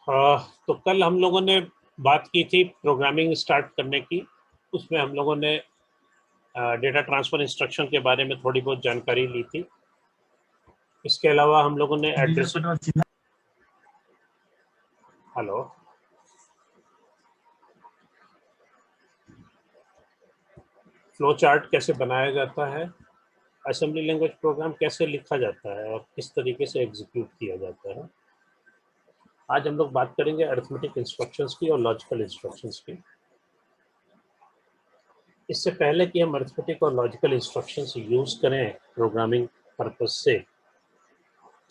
तो कल हम लोगों ने बात की थी प्रोग्रामिंग स्टार्ट करने की। उसमें हम लोगों ने डेटा ट्रांसफर इंस्ट्रक्शन के बारे में थोड़ी बहुत जानकारी ली थी। इसके अलावा हम लोगों ने एड्रेस हेलो फ्लो चार्ट कैसे बनाया जाता है, असेंबली लैंग्वेज प्रोग्राम कैसे लिखा जाता है और किस तरीके से एग्जीक्यूट किया जाता है। आज हम लोग बात करेंगे अरिथमेटिक इंस्ट्रक्शंस की और लॉजिकल इंस्ट्रक्शंस की। इससे पहले कि हम अरिथमेटिक और लॉजिकल इंस्ट्रक्शंस यूज करें प्रोग्रामिंग पर्पस से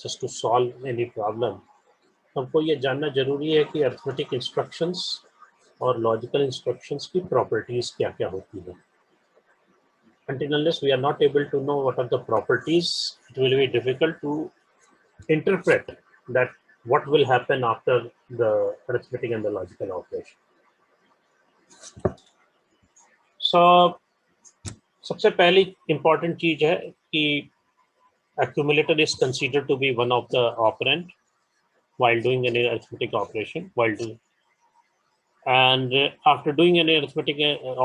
just to solve any problem, हमको ये जानना जरूरी है कि अरिथमेटिक इंस्ट्रक्शंस और लॉजिकल इंस्ट्रक्शंस की प्रॉपर्टीज क्या क्या होती है। Until unless we are not able to know what are the properties, it will be difficult to interpret that what will happen after the arithmetic and the logical operation. So सबसे पहली important चीज है कि accumulator is considered to be one of the operand while doing any arithmetic operation. And after doing any arithmetic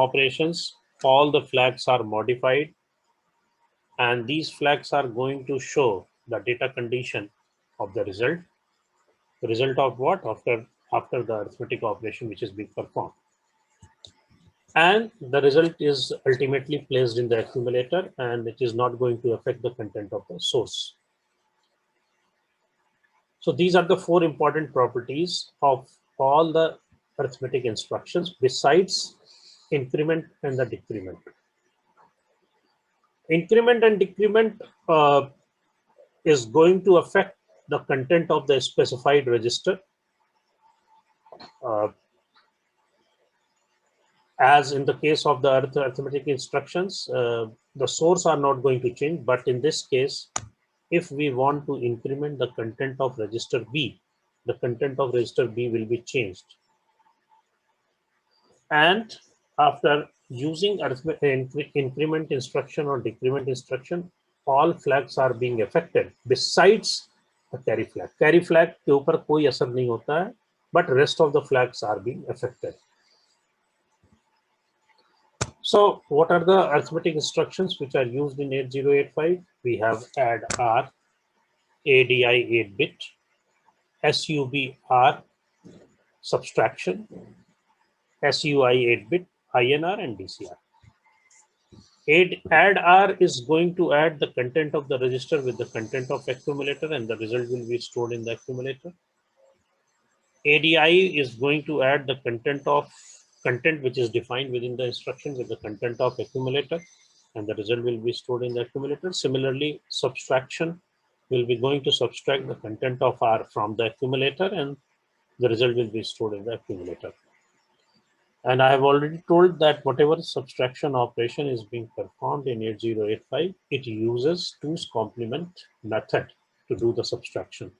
operations, all the flags are modified, and these flags are going to show the data condition of the result. The result of what? After the arithmetic operation which is being performed. And the result is ultimately placed in the accumulator, and it is not going to affect the content of the source. So these are the four important properties of all the arithmetic instructions besides increment and the decrement. Increment and decrement is going to affect the content of the specified register. As in the case of the arithmetic instructions, the source are not going to change, but in this case, if we want to increment the content of register B, the content of register B will be changed. And after using increment instruction or decrement instruction, all flags are being affected besides the carry flag. Carry flag के ऊपर कोई असर नहीं होता है, but rest of the flags are being affected. So what are the arithmetic instructions which are used in 8085? We have add R, ADI 8-bit, SUBR, subtraction, SUI 8-bit, INR, and DCR. Add R is going to add the content of the register with the content of accumulator, and the result will be stored in the accumulator. ADI is going to add the content which is defined within the instruction with the content of accumulator, and the result will be stored in the accumulator. Similarly, subtraction will be going to subtract the content of R from the accumulator, and the result will be stored in the accumulator. And I have already told that whatever subtraction operation is being performed in 8085, it uses 2's complement method to do the subtraction.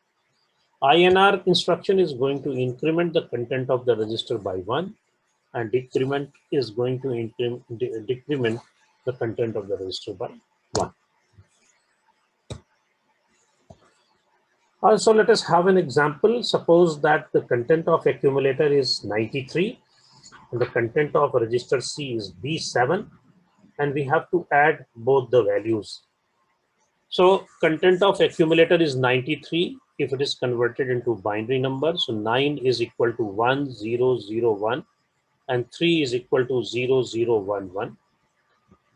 INR instruction is going to increment the content of the register by 1, and decrement is going to decrement the content of the register by 1. Also, let us have an example. Suppose that the content of accumulator is 93 and the content of register C is B7, and we have to add both the values. So content of accumulator is 93 if it is converted into binary number. So 9 is equal to 1001 and 3 is equal to 0011,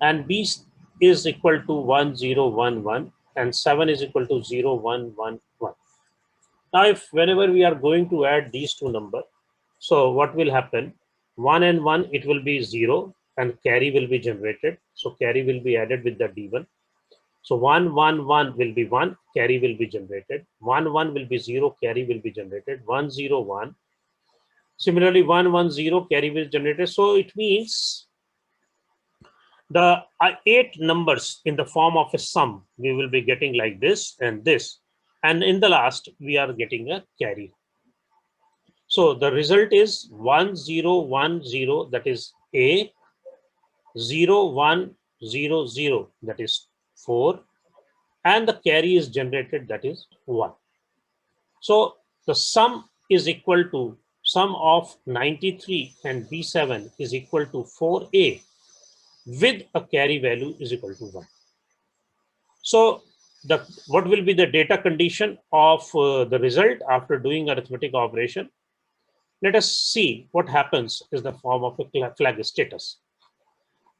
and B is equal to 1011 and 7 is equal to 0111. Now if whenever we are going to add these two numbers, so what will happen? 1 and 1, it will be 0 and carry will be generated. So carry will be added with the D1. So 1, 1, 1 will be 1, carry will be generated. 1, 1 will be 0, carry will be generated. 1, 0, 1. Similarly, 1, 1, 0, carry will be generated. So it means the 8 numbers in the form of a sum, we will be getting like this and this. And in the last, we are getting a carry. So the result is 1010, that is A, 0100, that is 4, and the carry is generated, that is 1. So the sum is equal to sum of 93 and B7 is equal to 4A with a carry value is equal to 1. So what will be the data condition of the result after doing arithmetic operation? Let us see what happens is the form of a flag status.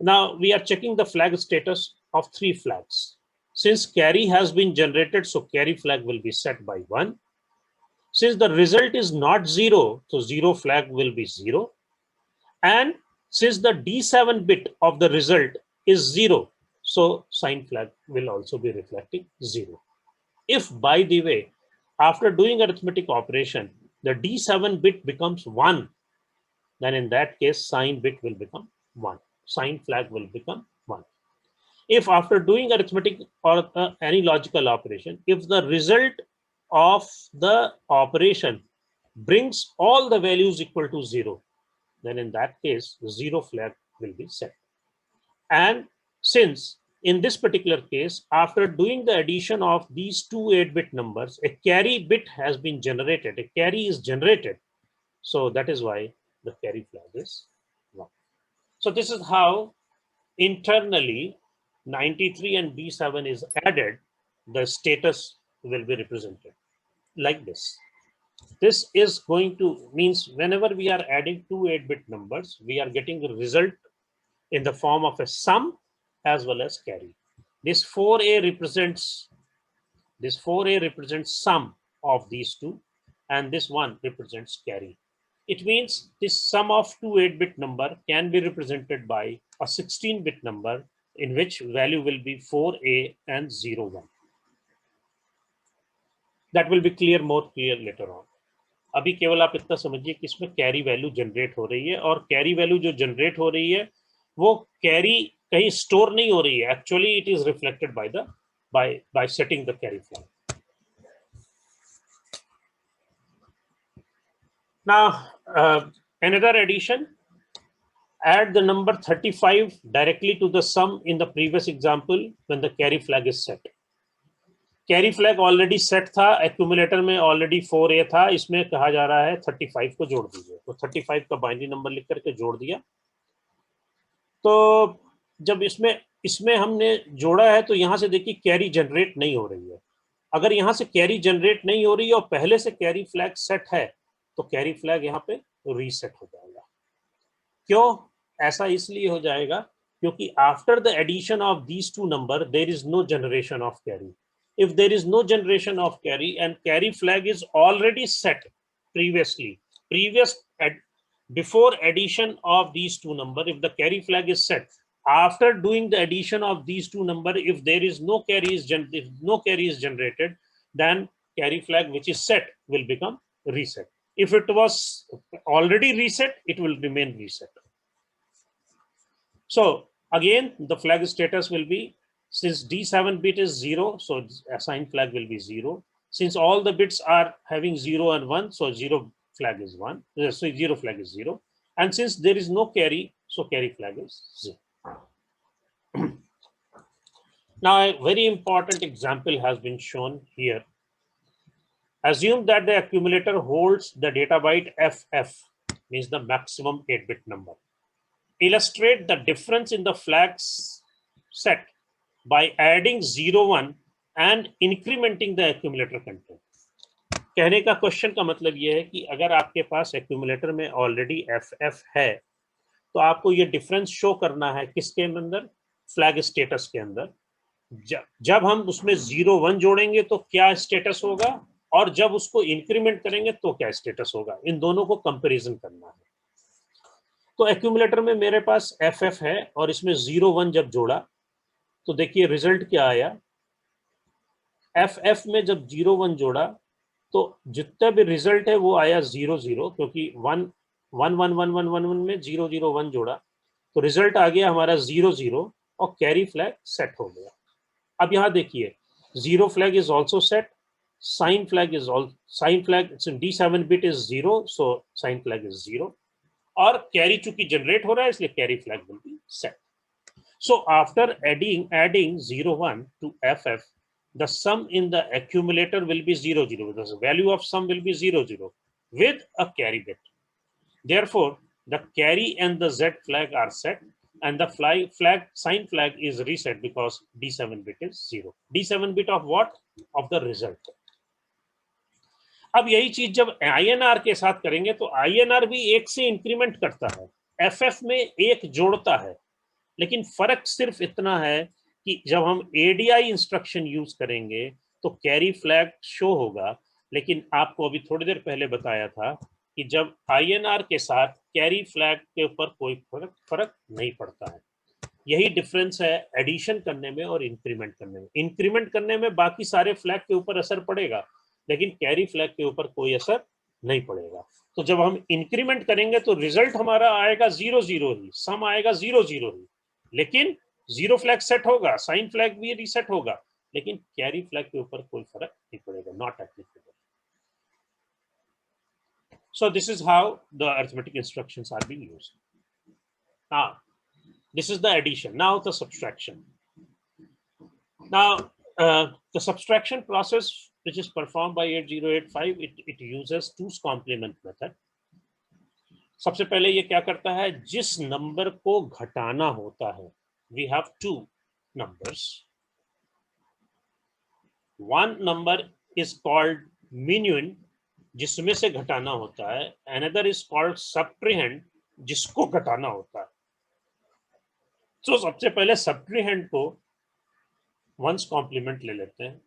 Now we are checking the flag status of 3 flags. Since carry has been generated, so carry flag will be set by 1. Since the result is not 0, so 0 flag will be 0. And since the D7 bit of the result is 0, so sign flag will also be reflecting 0. If, by the way, after doing arithmetic operation, the D7 bit becomes 1, then in that case, sign bit will become 1. Sign flag will become 1. If after doing arithmetic or any logical operation, if the result of the operation brings all the values equal to 0, then in that case, 0 flag will be set. And since in this particular case, after doing the addition of these two 8-bit numbers, a carry bit has been generated, a carry is generated. So that is why the carry flag is 1. So this is how internally 93 and B7 is added, the status will be represented like this. This is going to means whenever we are adding two 8-bit numbers, we are getting the result in the form of a sum as well as carry. This 4A represents sum of these two, and this one represents carry. It means this sum of two 8-bit number can be represented by a 16-bit number in which value will be 4A and 0, 1. That will be clear, more clear later on. अभी केवल आप इतना समझिए कि इसमें carry value generate हो रही है, और कैरी वैल्यू जो जनरेट हो रही है वो कैरी कहीं स्टोर नहीं हो रही है. Actually it is reflected by setting the carry flag. Now another addition, add the number 35 directly to the sum in the previous example when the carry flag is set. Carry flag already set था, accumulator में already 4A था, इसमें कहा जा रहा है 35 को जोड़ दीजिए. तो 35 का बाइनरी नंबर लिख करके जोड़ दिया. तो जब इसमें हमने जोड़ा है तो यहां से देखिए कैरी जनरेट नहीं हो रही है. अगर यहां से कैरी जनरेट नहीं हो रही है और पहले से कैरी फ्लैग सेट है तो कैरी फ्लैग यहाँ पे रीसेट हो जाएगा. क्यों ऐसा इसलिए हो जाएगा क्योंकि after the addition of these two number there is no generation of carry. If there is no generation of carry and carry flag is already set before addition of these two number, if the carry flag is set after doing the addition of these two number, if there is no carry is generated, then carry flag which is set will become reset. If it was already reset, it will remain reset. So again, the flag status will be, since D7 bit is 0, so assign flag will be 0. Since all the bits are having 0 and 1, so 0 flag is 1. So 0 flag is 0. And since there is no carry, so carry flag is 0. Now a very important example has been shown here. Assume that the accumulator holds the data byte FF, means the maximum 8-bit number. Illustrate the difference in the flags set by adding 0, 1 and incrementing the accumulator content. कहने का question का मतलब यह है कि अगर आपके पास accumulator में ऑलरेडी FF है तो आपको ये डिफरेंस शो करना है किसके अंदर, फ्लैग स्टेटस के अंदर. जब हम उसमें 0, 1 जोड़ेंगे तो क्या स्टेटस होगा, और जब उसको इंक्रीमेंट करेंगे तो क्या स्टेटस होगा. इन दोनों को कंपैरिजन करना है. तो एक्यूमुलेटर में मेरे पास FF है और इसमें 0, 1 जब जोड़ा तो देखिए रिजल्ट क्या आया. FF में जब 0, 1 जोड़ा तो जितना भी रिजल्ट है वो आया 0, 0, क्योंकि 1, 1, 1, 1, 1, 1, 1 में 0, 0, 1 जोड़ा तो रिजल्ट आ गया हमारा 0, 0 और कैरी फ्लैग सेट हो गया. अब यहाँ देखिए 0 flag is also set, sign flag D7 bit is 0, so sign flag is 0, और कैरी चूंकि जनरेट हो रहा है इसलिए carry flag will be set. So after adding 0, 1 to FF, the sum in the accumulator will be 0, 0. The value of sum will be 0, 0. with a carry bit. Therefore, the carry and the Z flag are set, and the sign flag is reset because D7 bit is 0. D7 bit of what? Of the result. अब यही चीज जब INR के साथ करेंगे तो INR भी 1 से इंक्रीमेंट करता है, FF में 1 जोड़ता है, लेकिन फर्क सिर्फ इतना है कि जब हम ADI इंस्ट्रक्शन यूज करेंगे तो कैरी फ्लैग शो होगा, लेकिन आपको अभी थोड़ी देर पहले बताया था कि जब INR के साथ कैरी फ्लैग के ऊपर कोई फर्क नहीं पड़ता है। यही डिफरेंस है एडिशन करने में और इंक्रीमेंट करने में। इंक्रीमेंट करने में बाकी सारे फ्लैग के ऊपर असर पड़ेगा, लेकिन कैरी फ्लैग के ऊपर कोई असर नहीं पड़ेगा। तो जब हम इंक्रीमेंट करेंगे तो रिजल्ट हमारा आएगा 0 0 ही, सम आएगा 0 0 ही, लेकिन 0 फ्लैग सेट होगा, साइन फ्लैग भी रीसेट होगा, लेकिन कैरी फ्लैग के ऊपर कोई फर्क नहीं पड़ेगा, not applicable. So this is how the arithmetic instructions are being used. Now, this is the addition. Now the subtraction. Now, the subtraction process which is performed by 8085, it uses 2's complement method. सबसे पहले ये क्या करता है, जिस number को घटाना होता है, we have two numbers. One number is called minuend, जिसमें से घटाना होता है, another is called subtrahend, जिसको घटाना होता है। तो सबसे पहले subtrahend को 1's complement ले लेते हैं,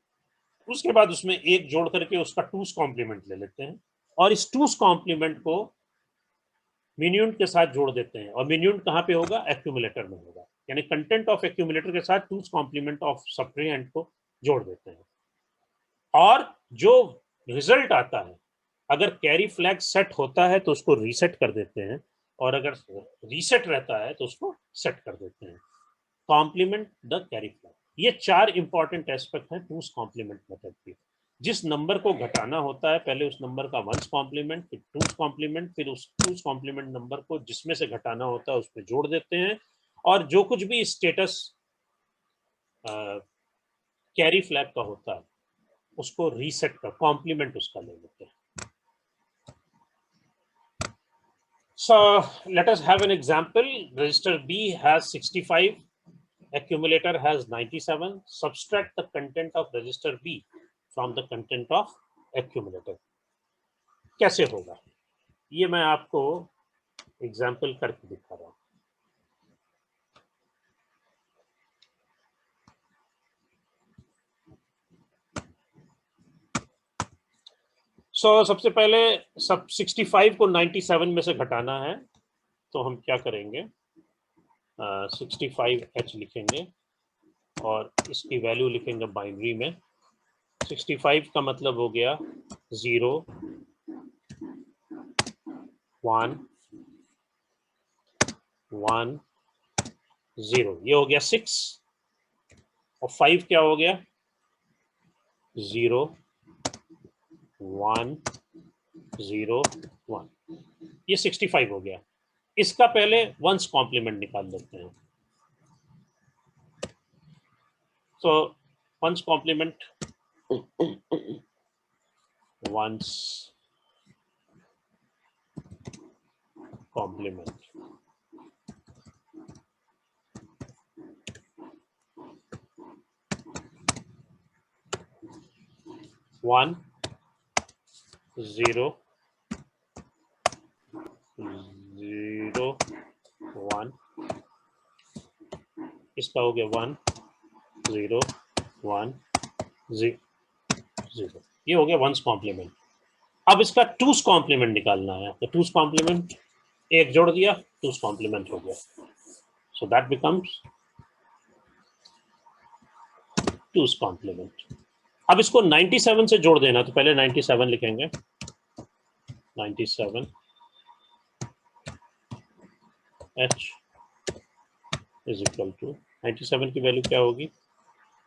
उसके बाद उसमें 1 जोड़ करके उसका 2's complement ले लेते हैं, और इस 2's complement को minuend के साथ जोड़ देते हैं, और minuend कहाँ पे होगा, एक्यूमुलेटर में होगा, यानी कंटेंट ऑफ एक्यूमुलेटर के साथ 2's complement ऑफ subtrahend को जोड़ देते हैं, और जो रिजल्ट आता है, अगर कैरी फ्लैग सेट होता है तो उसको रीसेट कर देते हैं, और अगर रीसेट रहता है तो उसको सेट कर देते हैं। कॉम्प्लीमेंट द कैरी फ्लैग, ये 4 इंपॉर्टेंट एस्पेक्ट हैं 2's complement मेथड की। जिस नंबर को घटाना होता है, पहले उस नंबर का 1's complement, फिर 2's complement, फिर उस 2's complement नंबर को जिसमें से घटाना होता है उसमें जोड़ देते हैं, और जो कुछ भी स्टेटस कैरी फ्लैग का होता है उसको रीसेट का कॉम्प्लीमेंट उसका ले लेते हैं। So let us have an example. Register B has 65, accumulator has 97. Subtract the content of register B from the content of accumulator. कैसे होगा ये मैं आपको एग्जाम्पल करके दिखा रहा हूं। सबसे पहले 65 को 97 में से घटाना है, तो हम क्या करेंगे, 65H लिखेंगे और इसकी वैल्यू लिखेंगे बाइनरी में। 65 का मतलब हो गया 0 1 1 0, ये हो गया 6, और 5 क्या हो गया 0 1 0 1, ये 65 हो गया। इसका पहले 1's complement निकाल लेते हैं। So 1's complement, 1's complement, one 0 0 1, इसका हो गया 1 0 1 0 0, ये हो गया 1's complement। अब इसका 2's complement निकालना है, तो 2's complement 1 जोड़ दिया, 2's complement हो गया, so that becomes 2's complement। अब इसको 97 से जोड़ देना, तो पहले 97 लिखेंगे, 97 H इज इक्वल टू 97 की वैल्यू क्या होगी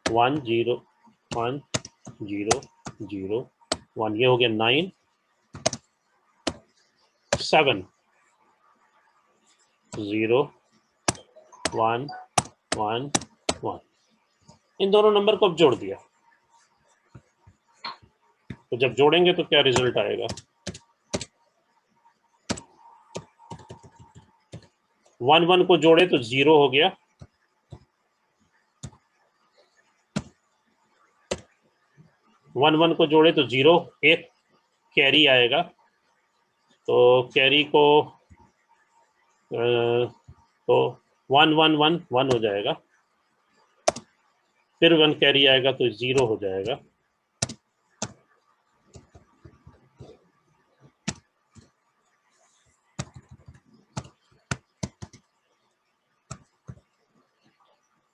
1 0 1 0 0 1, ये हो गया 9 7 0 1 1 1, इन दोनों नंबर को अब जोड़ दिया, तो जब जोड़ेंगे तो क्या रिजल्ट आएगा 1 1 को जोड़े तो 0 हो गया, 1 1 को जोड़े तो 0, एक कैरी आएगा, तो कैरी को तो 1 1 1 1 हो जाएगा, फिर 1 कैरी आएगा तो 0 हो जाएगा,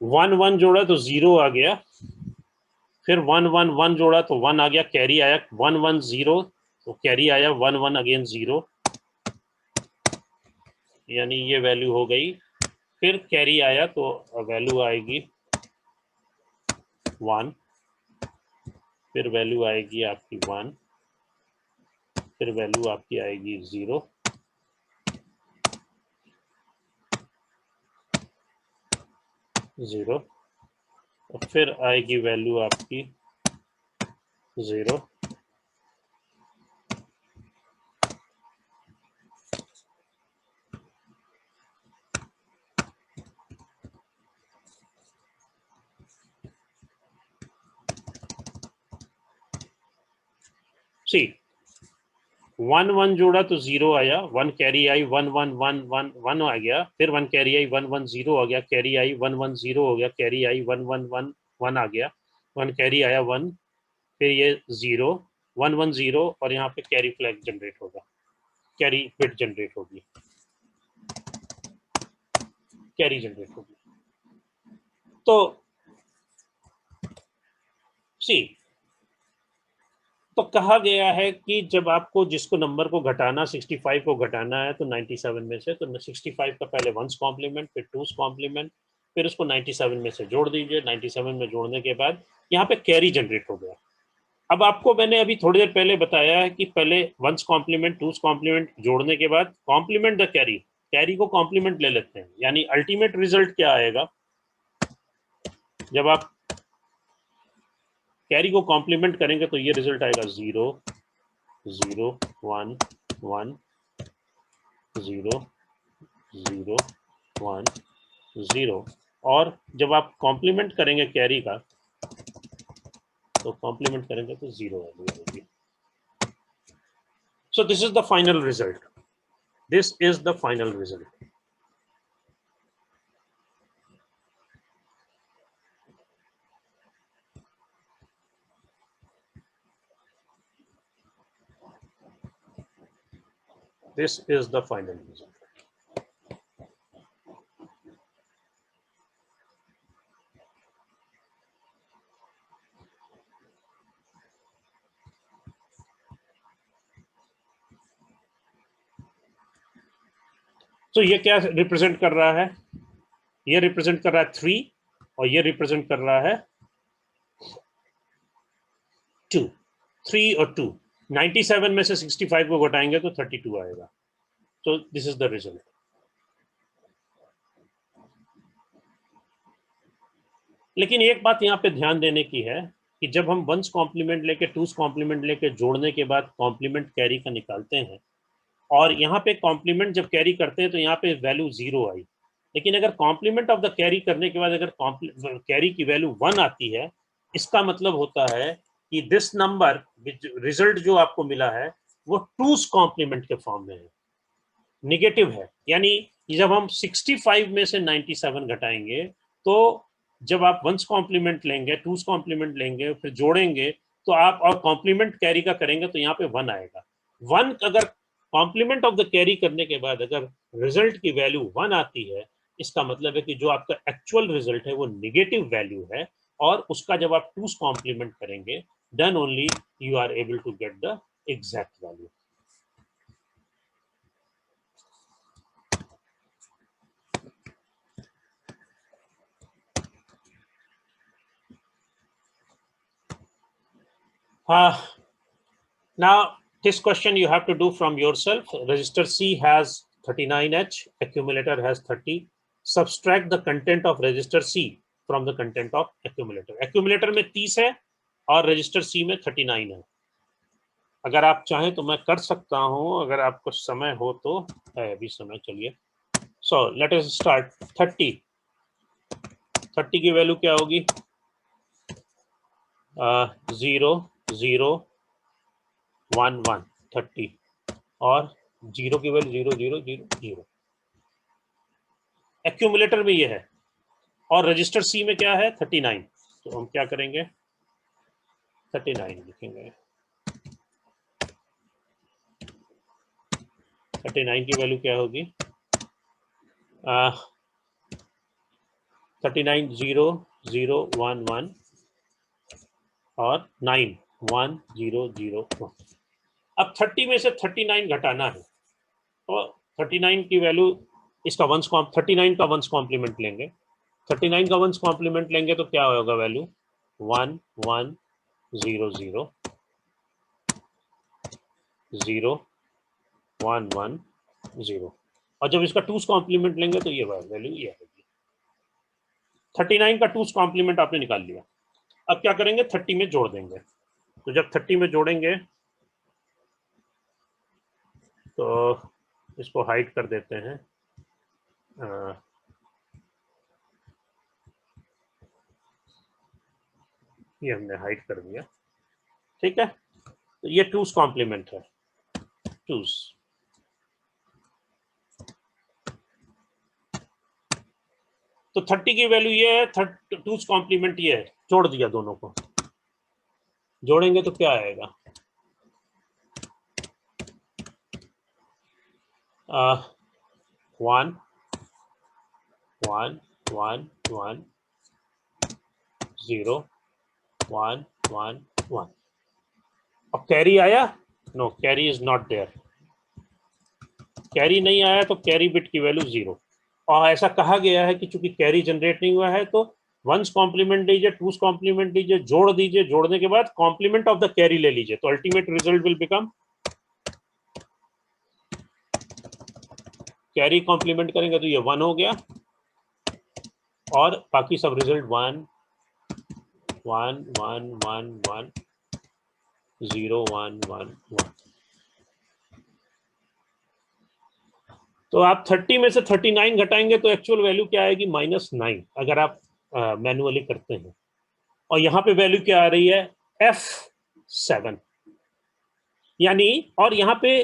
वन वन जोड़ा तो 0 आ गया, फिर 1 1 1 जोड़ा तो 1 आ गया, कैरी आया 1 1 0, तो कैरी आया 1 1 अगेन 0, यानी ये वैल्यू हो गई, फिर कैरी आया तो वैल्यू आएगी 1, फिर वैल्यू आएगी आपकी 1, फिर वैल्यू आपकी आएगी 0, और फिर आएगी वैल्यू आपकी 0, सी 1 1 जोड़ा तो 0 आया, 1 कैरी आई 1 1 1 1 1 आ गया, फिर 1 कैरी आई 1 1 0 आ गया, कैरी आई 1 1 0 हो गया, कैरी आई 1 1 1 1 आ गया, 1 कैरी आया 1, फिर ये 0 1 1 0, और यहाँ पे कैरी फ्लैग जनरेट होगा, कैरी बिट जनरेट होगी, कैरी जनरेट होगी। तो सी तो कहा गया है कि जब आपको जिसको नंबर को घटाना 65 को घटाना है तो 97 में से, तो 65 का पहले 1s कॉम्प्लीमेंट, फिर 2s कॉम्प्लीमेंट, फिर उसको 97 में से जोड़ दीजिए, 97 में जोड़ने के बाद यहाँ पे कैरी जनरेट हो गया। अब आपको मैंने अभी थोड़ी देर पहले बताया है कि पहले 1s कॉम्प्लीमेंट 2s कॉम्प्लीमेंट जोड़ने के बाद कॉम्प्लीमेंट द कैरी, कैरी को कॉम्प्लीमेंट ले लेते हैं, यानी अल्टीमेट रिजल्ट क्या आएगा, जब आप कैरी को कॉम्प्लीमेंट करेंगे तो ये रिजल्ट आएगा 0 0 1 1 0 0 1 0, और जब आप कॉम्प्लीमेंट करेंगे कैरी का तो कॉम्प्लीमेंट करेंगे तो 0 वैल्यू आएगी। So this is the final result, this is the final result. This is the final result. तो ये क्या रिप्रेजेंट कर रहा है, ये रिप्रेजेंट कर रहा है 3, और ये रिप्रेजेंट कर रहा है 2, 3 और 2, 97 में से 65 को घटाएंगे तो 32 आएगा। तो दिस इज द रिजल्ट। लेकिन एक बात यहाँ पे ध्यान देने की है कि जब हम 1s कॉम्प्लीमेंट लेके 2s कॉम्प्लीमेंट लेके जोड़ने के बाद कॉम्प्लीमेंट कैरी का निकालते हैं, और यहाँ पे कॉम्प्लीमेंट जब कैरी करते हैं तो यहाँ पे वैल्यू 0 आई, लेकिन अगर कॉम्प्लीमेंट ऑफ द कैरी करने के बाद अगर कैरी की वैल्यू 1 आती है, इसका मतलब होता है कि दिस नंबर रिजल्ट जो आपको मिला है वो 2s कॉम्प्लीमेंट के फॉर्म में है, निगेटिव है। यानी जब हम 65 में से 97 घटाएंगे तो जब आप 1s कॉम्प्लीमेंट लेंगे 2s कॉम्प्लीमेंट लेंगे फिर जोड़ेंगे तो आप और कॉम्प्लीमेंट कैरी का करेंगे तो यहाँ पे 1 आएगा। 1 अगर कॉम्प्लीमेंट ऑफ द कैरी करने के बाद अगर रिजल्ट की वैल्यू 1 आती है, इसका मतलब है कि जो आपका एक्चुअल रिजल्ट है वो निगेटिव वैल्यू है, और उसका जब आप 2s कॉम्प्लीमेंट करेंगे then only you are able to get the exact value. Now, this question you have to do from yourself. Register C has 39H, accumulator has 30. Subtract the content of register C from the content of accumulator. Accumulator में 30 है और register C में 39 है। अगर आप चाहें तो मैं कर सकता हूं, अगर आपको समय हो तो है अभी समय, चलिए सो लेट अस स्टार्ट 30 की वैल्यू क्या होगी 0 0 1 1 30 और 0 की वैल्यू 0 0 0 0। एक्यूमुलेटर में ये है और रजिस्टर सी में क्या है 39। तो हम क्या करेंगे 39 लिखेंगे। 39 की वैल्यू क्या होगी 39 0 0 1 1 और 9 1 0 0 1। अब 30 में से 39 घटाना है तो 39 की वैल्यू इसका 39 का वंस कॉम्प्लीमेंट लेंगे। 39 का वंस कॉम्प्लीमेंट लेंगे तो क्या होगा वैल्यू 1 1 0 0 0 1 1 0 और जब इसका टूस कॉम्प्लीमेंट लेंगे तो ये वैल्यू ये होगी। 39 का टूस कॉम्प्लीमेंट आपने निकाल लिया। अब क्या करेंगे 30 में जोड़ देंगे। तो जब 30 में जोड़ेंगे तो इसको हाइड कर देते हैं। ये हमने हाइड कर दिया। ठीक है तो ये टूस कॉम्प्लीमेंट है टूस। तो 30 की वैल्यू ये है टूस कॉम्प्लीमेंट ये है। जोड़ दिया दोनों को जोड़ेंगे तो क्या आएगा 1 1 1 1 0 1 1 1। अब कैरी आया no carry is not there. Carry नहीं आया तो कैरी बिट की वैल्यू 0 और ऐसा कहा गया है कि चूंकि कैरी जनरेट नहीं हुआ है तो वंस कॉम्प्लीमेंट लीजिए टूस कॉम्प्लीमेंट लीजिए जोड़ दीजिए जोड़ने के बाद कॉम्प्लीमेंट ऑफ द कैरी ले लीजिए तो ultimate result will become carry complement करेंगे तो ये 1 हो गया और बाकी सब रिजल्ट 1 1 1 1 1 0 1 1 1। तो आप 30 में से 39 घटाएंगे तो एक्चुअल वैल्यू क्या आएगी -9 अगर आप मैनुअली करते हैं। और यहाँ पे वैल्यू क्या आ रही है F7 यानी और यहाँ पे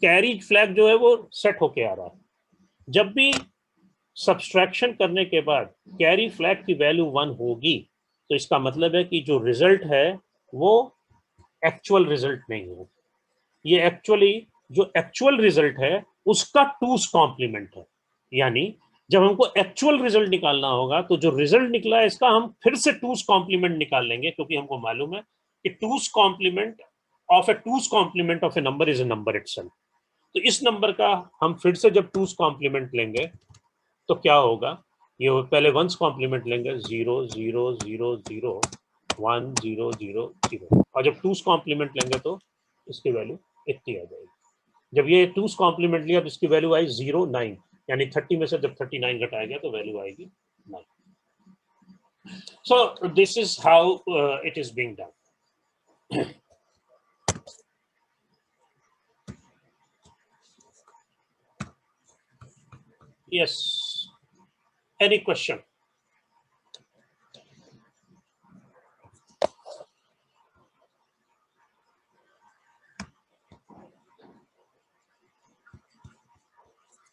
कैरी फ्लैग जो है वो सेट होके आ रहा है। जब भी सब्सट्रैक्शन करने के बाद कैरी फ्लैग की वैल्यू 1 होगी तो इसका मतलब है कि जो रिजल्ट है वो एक्चुअल रिजल्ट नहीं है। ये एक्चुअली जो एक्चुअल रिजल्ट है उसका टूस कॉम्प्लीमेंट है। यानी जब हमको एक्चुअल रिजल्ट निकालना होगा तो जो रिजल्ट निकला है इसका हम फिर से टूस कॉम्प्लीमेंट निकाल लेंगे क्योंकि हमको मालूम है कि two's complement of a number is a number itself. तो इस नंबर का हम फिर से जब टूस कॉम्प्लीमेंट लेंगे तो क्या होगा ये पहले वंस कॉम्प्लीमेंट लेंगे 0 0 0 0 1 0 0 0 और जब टूस कॉम्प्लीमेंट लेंगे तो इसकी वैल्यू इतनी आ जाएगी। जब ये टूस कॉम्प्लीमेंट लिया तो इसकी वैल्यू आई 0 9 यानी 30 में से जब 39 घटाया गया तो वैल्यू आएगी 9। So this is how it is being done. Yes, any question?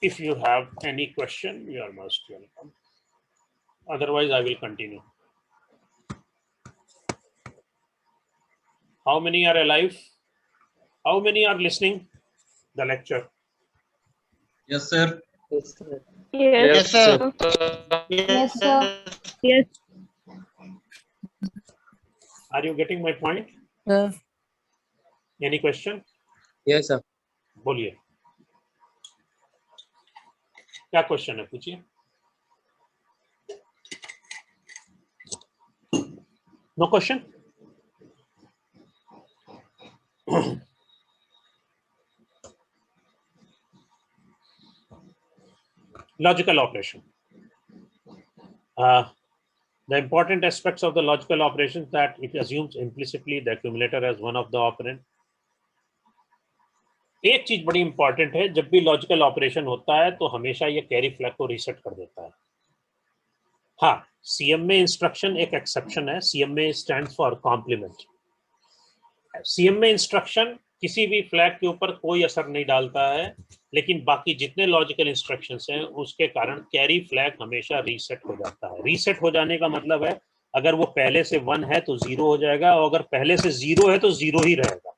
If you have any question, you are most welcome. Otherwise, I will continue. How many are alive? How many are listening the lecture? Yes, sir. Yes, sir. Yes, sir. Yes, sir. Yes. Are you getting my point? Sir. Any question? Yes, sir. बोलिए क्या question है पूछिए। No question? Logical operation. The important aspects of the logical operation that it assumes implicitly the accumulator as one of the operand. एक चीज बड़ी important है, जब भी लॉजिकल ऑपरेशन होता है तो हमेशा ये कैरी फ्लैग को रीसेट कर देता है। हाँ, सीएमए इंस्ट्रक्शन एक एक्सेप्शन है। CMA stands for complement. CMA instruction किसी भी फ्लैग के ऊपर कोई असर नहीं डालता है, लेकिन बाकी जितने लॉजिकल इंस्ट्रक्शंस हैं उसके कारण कैरी फ्लैग हमेशा रीसेट हो जाता है। रीसेट हो जाने का मतलब है अगर वो पहले से 1 है तो 0 हो जाएगा, और अगर पहले से 0 है तो 0 ही रहेगा।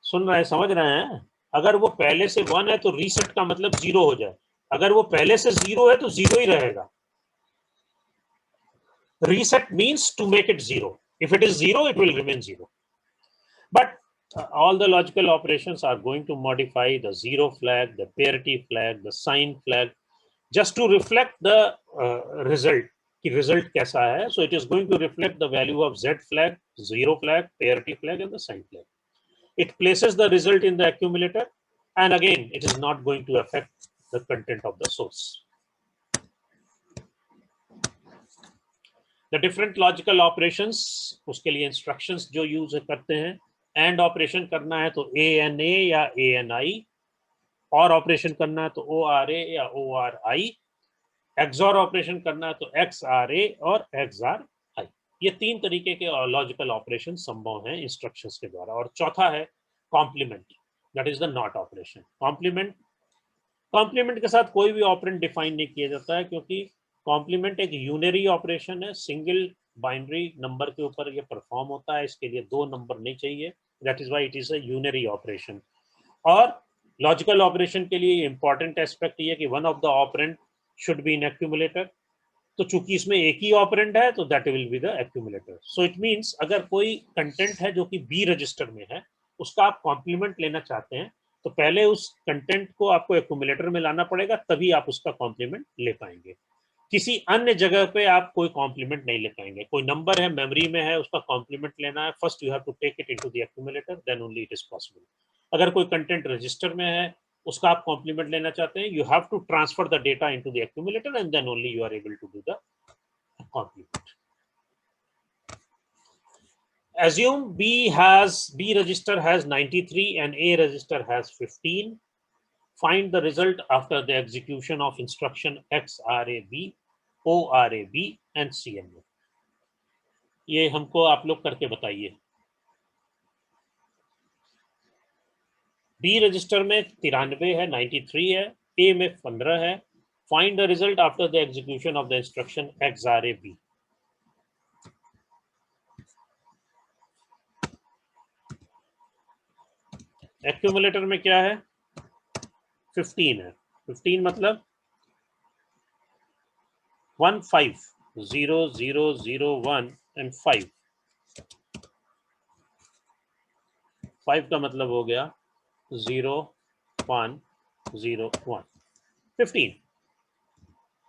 सुन रहे हैं, समझ रहे हैं? अगर वो पहले से 1 है तो रीसेट का मतलब 0 हो जाए, अगर वो पहले से 0 है तो 0 ही रहेगा। Reset means to make it 0. If it is 0, it will remain 0. But all the logical operations are going to modify the 0 flag, the parity flag, the sign flag, just to reflect the result. कि result कैसा है? So it is going to reflect the value of Z flag, 0 flag, parity flag, and the sign flag. It places the result in the accumulator, and again, it is not going to affect the content of the source. The different logical operations, उसके लिए instructions जो use करते हैं, and operation करना है तो ANA या ANI, और ऑपरेशन करना है तो ORA या ORI, XOR ऑपरेशन करना है तो XRA और XRI। ये 3 तरीके के लॉजिकल ऑपरेशन संभव हैं इंस्ट्रक्शंस के द्वारा। और चौथा है complement, that is the not operation. Complement के साथ कोई भी ऑपरेंड डिफाइन नहीं किया जाता है, क्योंकि कॉम्प्लीमेंट एक यूनरी ऑपरेशन है, सिंगल बाइनरी नंबर के ऊपर ये परफॉर्म होता है, इसके लिए 2 नंबर नहीं चाहिए, that is why it is a unary operation. और लॉजिकल ऑपरेशन के लिए इंपॉर्टेंट एस्पेक्ट ये कि one of the operand should be in accumulator. तो चूंकि इसमें एक ही ऑपरेंड है तो that will be the accumulator. So it means अगर कोई कंटेंट है जो कि बी रजिस्टर में है, उसका आप कॉम्प्लीमेंट लेना चाहते हैं, तो पहले उस कंटेंट को आपको एक्यूमुलेटर में लाना पड़ेगा, तभी आप उसका कॉम्प्लीमेंट ले पाएंगे। किसी अन्य जगह पे आप कोई कॉम्प्लीमेंट नहीं ले पाएंगे। कोई नंबर है, मेमोरी में है, उसका कॉम्प्लीमेंट लेना है, first you have to take it into the accumulator, then only it is possible. अगर कोई कंटेंट रजिस्टर में है, उसका आप कॉम्प्लीमेंट लेना चाहते हैं, you have to transfer the data into the accumulator and then only you are able to do the complement. Assume B register has 93 and A register has 15. Find the result after the execution of instruction XRAB, ORAB and CMA. ये हमको आप लोग करके बताइए। B register में 93 है, 93 है, A में 15 है। Find the result after the execution of the instruction XRAB. Accumulator में क्या है? 15 है। 15 मतलब 1 5 0 0 0 1 एंड 5 का मतलब हो गया 0 1 0 1 15।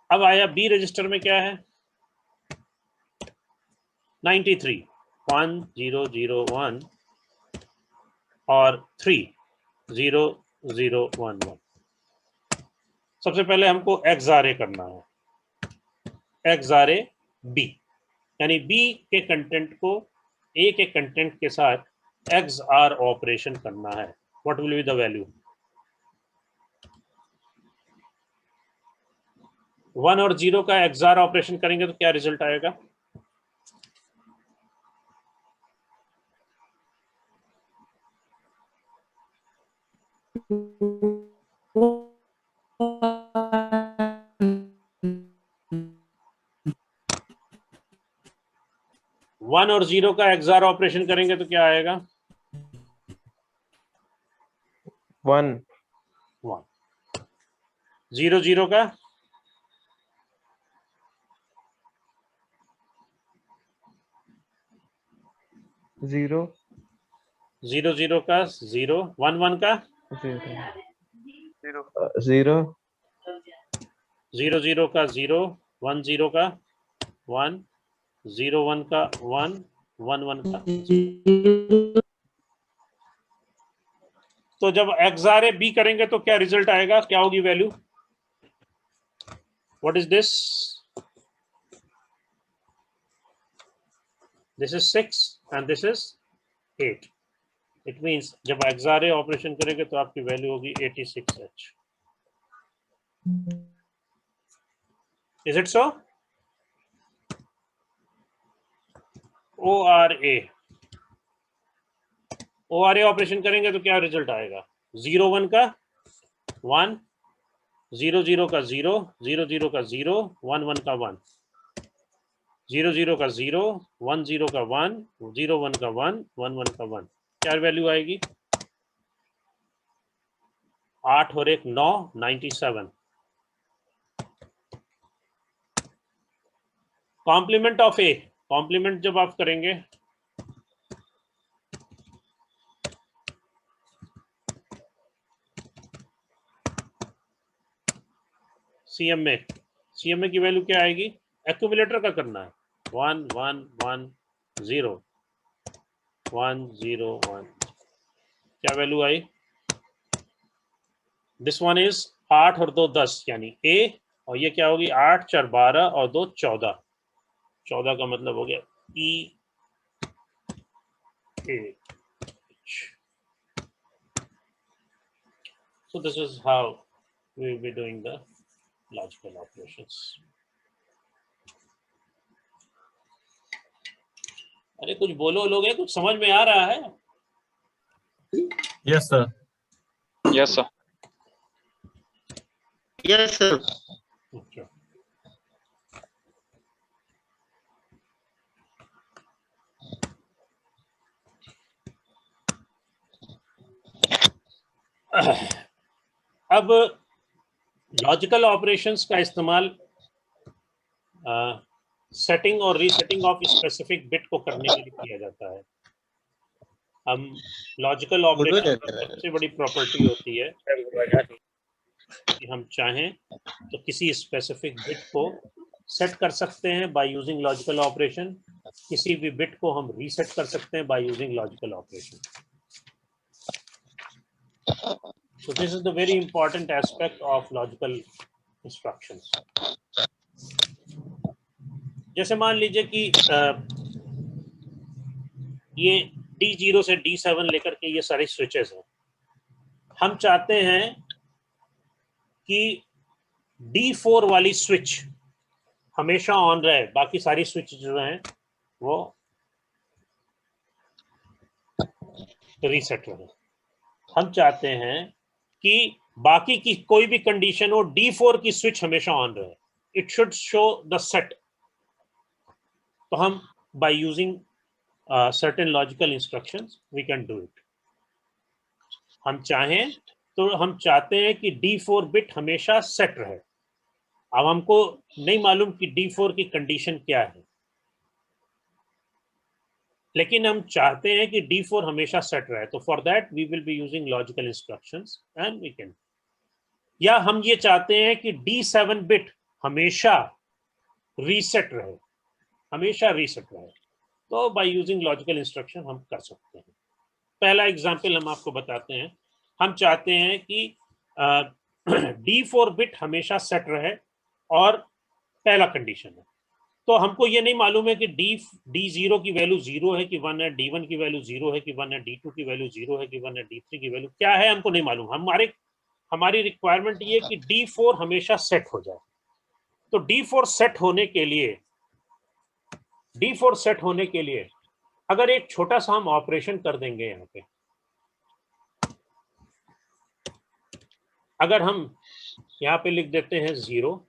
अब आया बी रजिस्टर में क्या है? 93 1 0 0 1 और 3 0 0 1 1। सबसे पहले हमको XRA करना है, XRA B, यानी B के कंटेंट को A के कंटेंट के साथ XR ऑपरेशन करना है। What will be the value? 1 और 0 का XR ऑपरेशन करेंगे तो क्या रिजल्ट आएगा? वन और 0 का XR ऑपरेशन करेंगे तो क्या आएगा? 1 0 0 का 0 0 0 का 0 1 1 का 0 0 0 का 0 1 0 का 1 0 1 का 1 1 1 का 0। तो जब XRA B करेंगे तो क्या रिजल्ट आएगा? क्या होगी value? What is this? This is 6 and this is 8. It means जब एक्सआरए ऑपरेशन करेंगे तो आपकी वैल्यू होगी 86H। Is it so? ORA operation करेंगे तो क्या रिजल्ट आएगा? 0 1 का 1, 0 0 का 0, 0 0 का 0, 1 1 का 1, 0 0 का 0, 1 0 का 1, 0 1 का 1, 1 1 का 1। क्या वैल्यू आएगी? 8 और 1 9, 97। कॉम्प्लीमेंट ऑफ ए, कॉम्प्लीमेंट जब आप करेंगे सीएमए की वैल्यू क्या आएगी? एक्यूमुलेटर का करना है 1 1 1 0 1 0 1। क्या value I? This one is 8 और 2 10 यानी ए, और ये क्या होगी? 8 4 12 और 2 14। 14 का मतलब हो गया ई ए। So this is how we will be doing the logical operations. अरे कुछ बोलो लोग, है कुछ समझ में आ रहा है? Yes, sir. Yes, sir. Yes, sir. अच्छा। अब लॉजिकल ऑपरेशंस का इस्तेमाल सेटिंग और रीसेटिंग ऑफ स्पेसिफिक बिट को करने के लिए किया जाता है। हम लॉजिकल ऑपरेशन की सबसे बड़ी प्रॉपर्टी होती है कि हम चाहें तो किसी स्पेसिफिक बिट को सेट कर सकते हैं बाय यूजिंग लॉजिकल ऑपरेशन, किसी भी बिट को हम रीसेट कर सकते हैं by using logical operation. So this is the very important aspect of logical instructions. जैसे मान लीजिए कि ये D0 से D7 लेकर के ये सारे स्विचेस हैं। हम चाहते हैं कि D4 वाली स्विच हमेशा ऑन रहे, बाकी सारी स्विच जो हैं वो रीसेट रहे। हम चाहते हैं कि बाकी की कोई भी कंडीशन हो, D4 की स्विच हमेशा ऑन रहे, it should show the set. तो हम by using certain logical instructions we can do it. हम चाहें तो हम चाहते हैं कि D4 बिट हमेशा सेट रहे। अब हमको नहीं मालूम कि D4 की कंडीशन क्या है, लेकिन हम चाहते हैं कि D4 हमेशा सेट रहे। तो for that we will be using logical instructions and we can. या हम ये चाहते हैं कि D7 बिट हमेशा रीसेट रहे, हमेशा रीसेट रहे, तो बाय यूजिंग लॉजिकल इंस्ट्रक्शन हम कर सकते हैं। पहला एग्जांपल हम आपको बताते हैं। हम चाहते हैं कि D4 बिट हमेशा सेट रहे और पहला कंडीशन है। तो हमको ये नहीं मालूम है कि D0 की वैल्यू 0 है कि 1 है, D1 की वैल्यू 0 है कि 1 है, D2 की वैल्यू 0 है कि 1 है, D3 की वैल्यू क्या है हमको नहीं मालूम। हमारी रिक्वायरमेंट ये कि D4 हमेशा सेट हो जाए। तो D4 सेट होने के लिए अगर एक छोटा सा हम ऑपरेशन कर देंगे यहाँ पे, अगर हम यहाँ पे लिख देते हैं 0,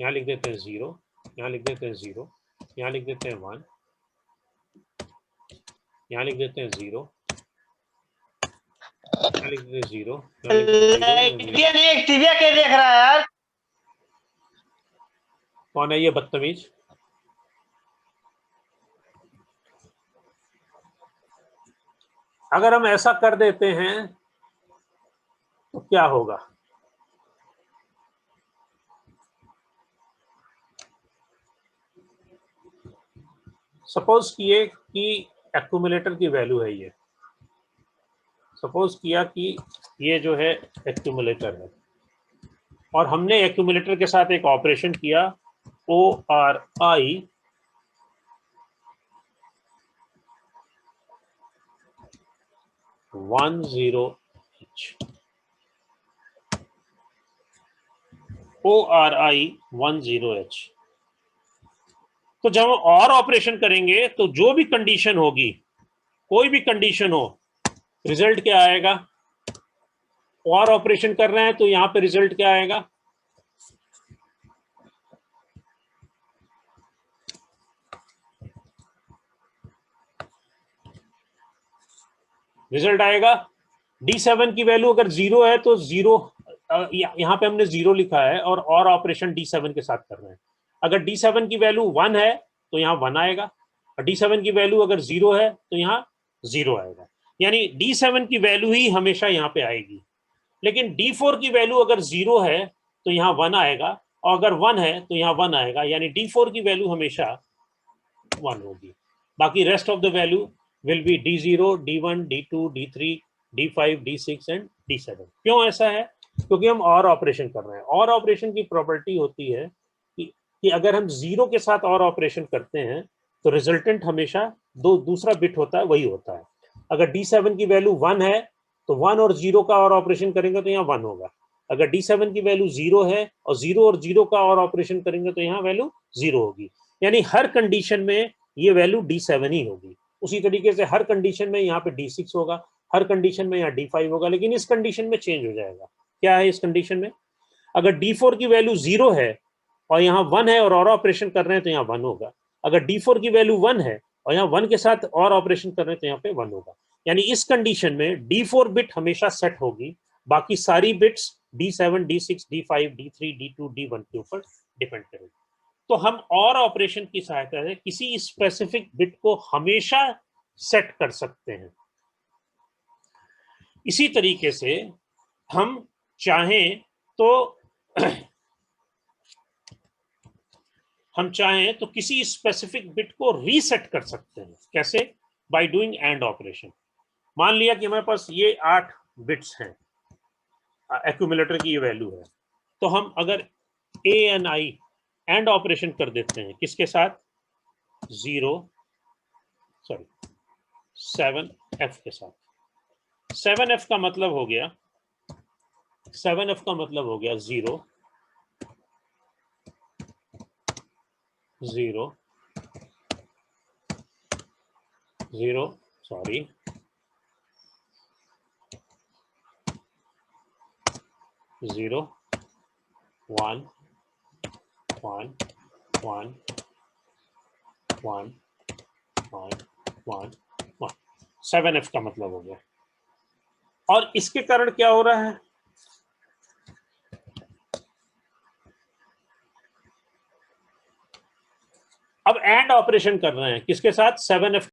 यहाँ लिख देते हैं 0, यहाँ लिख देते हैं 0, यहाँ लिख देते हैं 1, यहाँ लिख देते हैं 0, यहाँ लिख देते हैं 0, टीवी के देख रहा है यार। कौन है ये बदतमीज? अगर हम ऐसा कर देते हैं तो क्या होगा? सपोज किए कि एक्यूमुलेटर की वैल्यू है ये, सपोज किया कि ये जो है एक्यूमुलेटर है और हमने एक्यूमुलेटर के साथ एक ऑपरेशन किया ORI 10H, ORI 10H। तो जब हम और ऑपरेशन करेंगे तो जो भी कंडीशन होगी, कोई भी कंडीशन हो, रिजल्ट क्या आएगा? और ऑपरेशन कर रहे हैं तो यहां पे रिजल्ट क्या आएगा? रिजल्ट आएगा D7 की वैल्यू अगर 0 है तो 0, यहां पे हमने 0 लिखा है और ऑपरेशन D7 के साथ कर रहे हैं। अगर D7 की वैल्यू 1 है तो यहाँ 1 आएगा, और D7 की वैल्यू अगर 0 है तो यहाँ 0 आएगा। यानी D7 की वैल्यू ही हमेशा यहाँ पे आएगी। लेकिन D4 की वैल्यू अगर 0 है तो यहाँ 1 आएगा, और अगर 1 है तो यहाँ 1 आएगा। यानी D4 की वैल्यू हमेशा 1 होगी। बाकी rest of the value will be D0, D1, D2, D3, D5, D6 and D7। क्यों ऐसा है? क्योंकि हम और ऑपरेशन कर रहे हैं। और ऑपरेशन की प्रॉपर्टी होती है कि अगर हम 0 के साथ और ऑपरेशन करते हैं तो रिजल्टेंट हमेशा दूसरा बिट होता है, वही होता है। अगर D7 की वैल्यू 1 है तो 1 और 0 का और ऑपरेशन करेंगे तो यहाँ 1 होगा। अगर D7 की वैल्यू 0 है और 0 और 0 का और ऑपरेशन करेंगे तो यहाँ वैल्यू 0 होगी। यानी हर कंडीशन में ये वैल्यू D7 ही होगी। उसी तरीके से हर कंडीशन में यहाँ पे D6 होगा, हर कंडीशन में यहाँ D5 होगा, लेकिन इस कंडीशन में चेंज हो जाएगा। क्या है इस कंडीशन में? अगर D4 की वैल्यू 0 है और यहाँ 1 है और ऑपरेशन कर रहे हैं तो यहाँ 1 होगा। अगर D4 की वैल्यू 1 है और यहाँ 1 के साथ और ऑपरेशन कर रहे हैं तो यहाँ पे 1 होगा। यानी इस कंडीशन में D4 बिट हमेशा सेट होगी, बाकी सारी bits D7, D6, D5, D3, D2, D1 के ऊपर डिपेंड करेगी। तो हम और ऑपरेशन की सहायता से किसी स्पेसिफिक बिट को हमेशा सेट कर सकते हैं। इसी तरीके से हम चाहें तो किसी स्पेसिफिक बिट को रीसेट कर सकते हैं। कैसे? By doing and operation. मान लिया कि हमारे पास ये 8 बिट्स हैं, एक्यूमुलेटर की ये वैल्यू है, तो हम अगर ANI एंड ऑपरेशन कर देते हैं किसके साथ? 7F के साथ। 7F का मतलब हो गया 0 0 0 सॉरी 0 1 1 1 1 1 1 1। 7F का मतलब हो गया। और इसके कारण क्या हो रहा है? अब एंड ऑपरेशन कर रहे हैं किसके साथ? 7F